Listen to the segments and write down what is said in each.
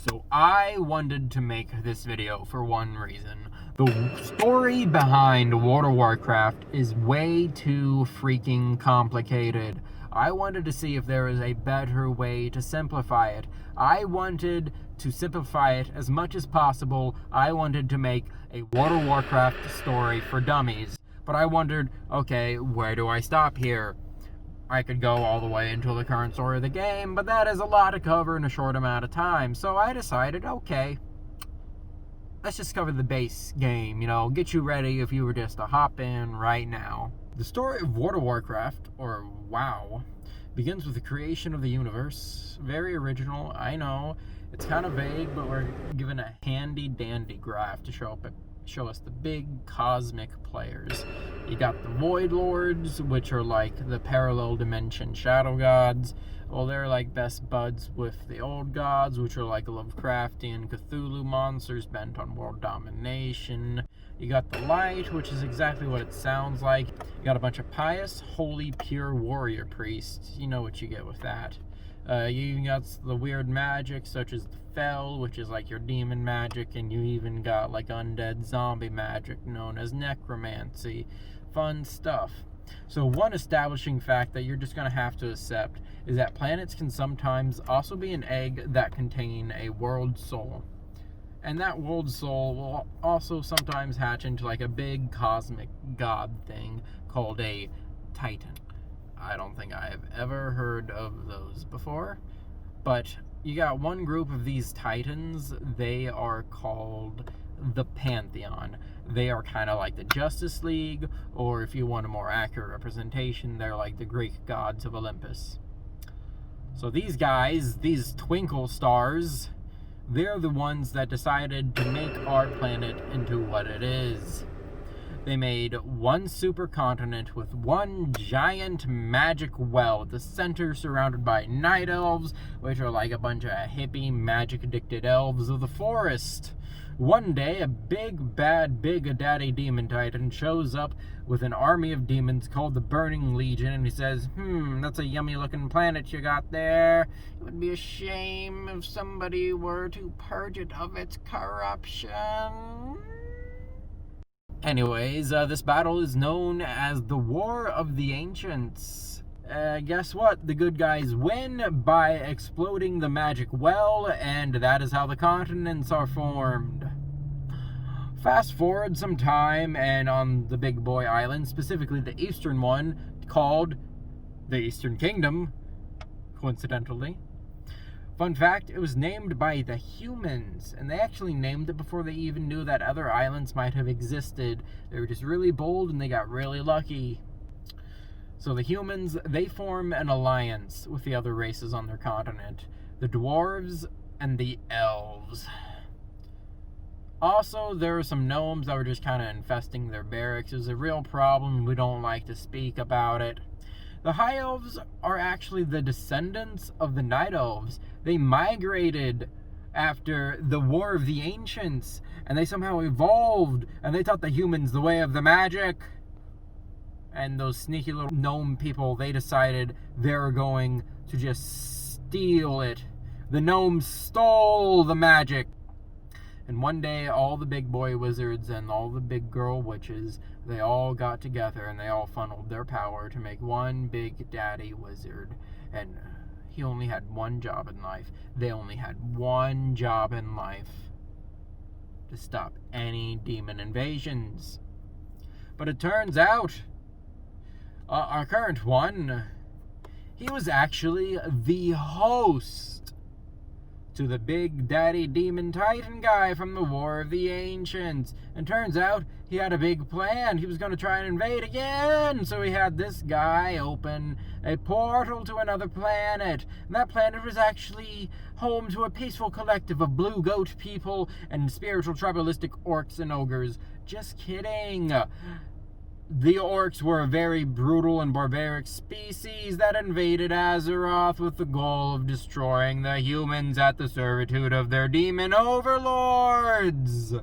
So I wanted to make this video for one reason. The story behind World of Warcraft is way too freaking complicated. I wanted to see if there was a better way to simplify it. I wanted to simplify it as much as possible. I wanted to make a World of Warcraft story for dummies. But I wondered, okay, where do I stop here? I could go all the way until the current story of the game, but that is a lot to cover in a short amount of time. So I decided, okay, let's just cover the base game, get you ready if you were just to hop in right now. The story of World of Warcraft, or WoW, begins with the creation of the universe. Very original, I know. It's kind of vague, but we're given a handy-dandy graph to show us the big cosmic players. You got the Void Lords, which are like the parallel dimension shadow gods. Well, they're like best buds with the old gods, which are like Lovecraftian Cthulhu monsters bent on world domination. You got the Light, which is exactly what it sounds like. You got a bunch of pious, holy, pure warrior priests. You know what you get with that. You even got the weird magic, such as the Fel, which is like your demon magic, and you even got like undead zombie magic known as necromancy. Fun stuff. So one establishing fact that you're just going to have to accept is that planets can sometimes also be an egg that contain a world soul. And that world soul will also sometimes hatch into like a big cosmic god thing called a Titan. I don't think I have ever heard of those before, but you got one group of these Titans. They are called the Pantheon. They are kind of like the Justice League, or if you want a more accurate representation, they're like the Greek gods of Olympus. So these guys, these twinkle stars, they're the ones that decided to make our planet into what it is. They made one supercontinent with one giant magic well at the center, surrounded by night elves, which are like a bunch of hippie, magic-addicted elves of the forest. One day, a big, bad, big daddy demon titan shows up with an army of demons called the Burning Legion, and he says, that's a yummy-looking planet you got there. It would be a shame if somebody were to purge it of its corruption. Anyways, this battle is known as the War of the Ancients. Guess what? The good guys win by exploding the magic well, and that is how the continents are formed. Fast forward some time, and on the Big Boy Island, specifically the eastern one, called the Eastern Kingdom, coincidentally. Fun fact, it was named by the humans, and they actually named it before they even knew that other islands might have existed. They were just really bold, and they got really lucky. So the humans, they form an alliance with the other races on their continent, the dwarves and the elves. Also, there were some gnomes that were just kind of infesting their barracks. It was a real problem. We don't like to speak about it. The High Elves are actually the descendants of the Night Elves. They migrated after the War of the Ancients, and they somehow evolved, and they taught the humans the way of the magic. And those sneaky little gnome people, they decided they were going to just steal it. The gnomes stole the magic. And one day, all the big boy wizards and all the big girl witches, they all got together and they all funneled their power to make one big daddy wizard. And he only had one job in life. They only had one job in life: to stop any demon invasions. But it turns out, our current one, he was actually the host to the big daddy demon titan guy from the War of the Ancients. And turns out he had a big plan. He was going to try and invade again. So he had this guy open a portal to another planet. And that planet was actually home to a peaceful collective of blue goat people and spiritual tribalistic orcs and ogres. Just kidding. The orcs were a very brutal and barbaric species that invaded Azeroth with the goal of destroying the humans at the servitude of their demon overlords.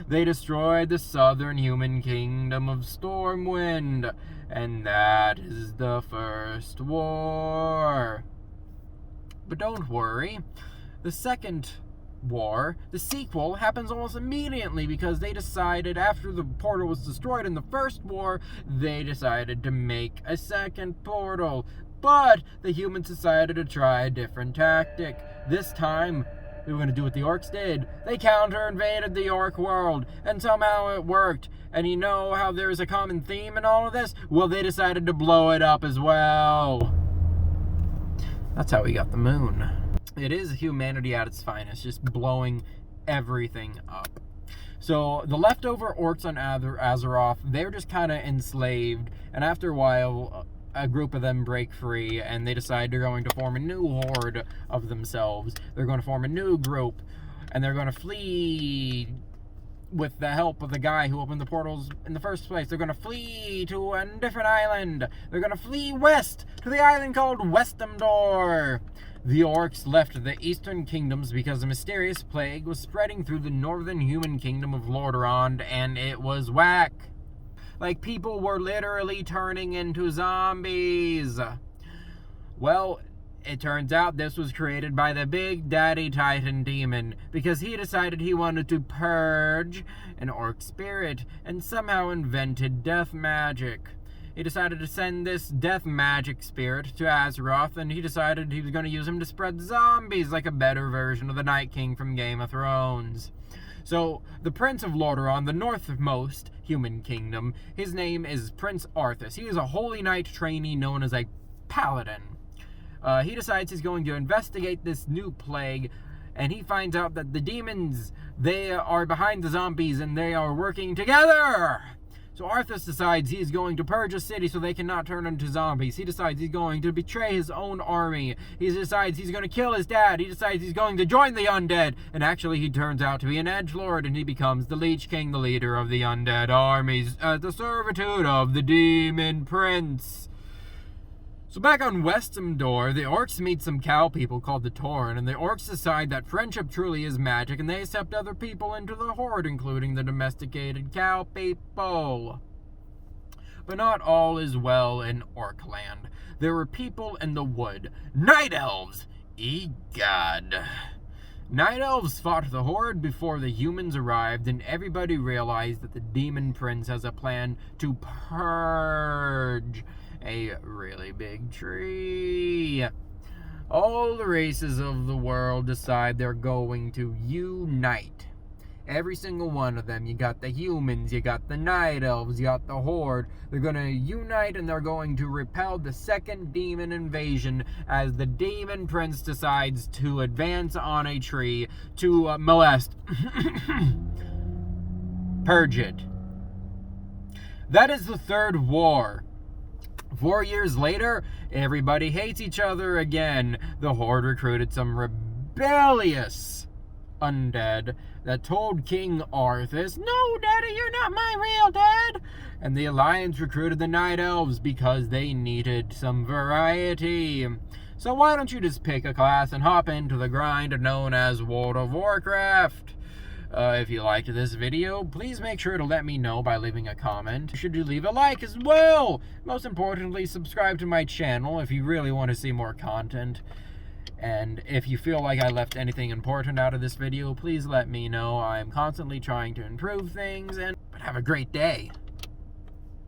They destroyed the southern human kingdom of Stormwind, and that is the first war. But don't worry, the second war, the sequel happens almost immediately because they decided, after the portal was destroyed in the first war, they decided to make a second portal. But the humans decided to try a different tactic. This time, they were going to do what the orcs did. They counter-invaded the orc world, and somehow it worked. And you know how there's a common theme in all of this? Well, they decided to blow it up as well. That's how we got the moon. It is humanity at its finest, just blowing everything up. So the leftover orcs on Azeroth, they're just kind of enslaved, and after a while, a group of them break free, and they decide they're going to form a new horde of themselves. They're going to form a new group, and they're going to flee with the help of the guy who opened the portals in the first place. They're going to flee to a different island. They're going to flee west to the island called Westamdor. The orcs left the eastern kingdoms because a mysterious plague was spreading through the northern human kingdom of Lordaeron, and it was whack. Like, people were literally turning into zombies. Well, it turns out this was created by the Big Daddy Titan Demon because he decided he wanted to purge an orc spirit and somehow invented death magic. He decided to send this death magic spirit to Azeroth, and he decided he was going to use him to spread zombies like a better version of the Night King from Game of Thrones. So, the Prince of Lordaeron, the northmost human kingdom, his name is Prince Arthas. He is a Holy Knight trainee known as a paladin. He decides he's going to investigate this new plague, and he finds out that the demons, they are behind the zombies, and they are working together! So Arthas decides he's going to purge a city so they cannot turn into zombies. He decides he's going to betray his own army. He decides he's going to kill his dad. He decides he's going to join the undead. And actually, he turns out to be an edgelord, and he becomes the Lich King, the leader of the undead armies, at the servitude of the Demon Prince. So back on Westamdor, the orcs meet some cow people called the Tauren, and the orcs decide that friendship truly is magic, and they accept other people into the horde, including the domesticated cow people. But not all is well in Orcland. There were people in the wood. Night elves! Egad. Night elves fought the horde before the humans arrived, and everybody realized that the Demon Prince has a plan to purge a really big tree. All the races of the world decide they're going to unite. Every single one of them. You got the humans, you got the night elves, you got the horde. They're going to unite, and they're going to repel the second demon invasion as the Demon Prince decides to advance on a tree to molest, purge it. That is the third war. 4 years later, everybody hates each other again. The horde recruited some rebellious undead that told King Arthas, "No, Daddy, you're not my real dad." And the Alliance recruited the Night Elves because they needed some variety. So why don't you just pick a class and hop into the grind known as World of Warcraft? If you liked this video, please make sure to let me know by leaving a comment. Should you leave a like as well? Most importantly, subscribe to my channel if you really want to see more content. And if you feel like I left anything important out of this video, please let me know. I'm constantly trying to improve things, but have a great day.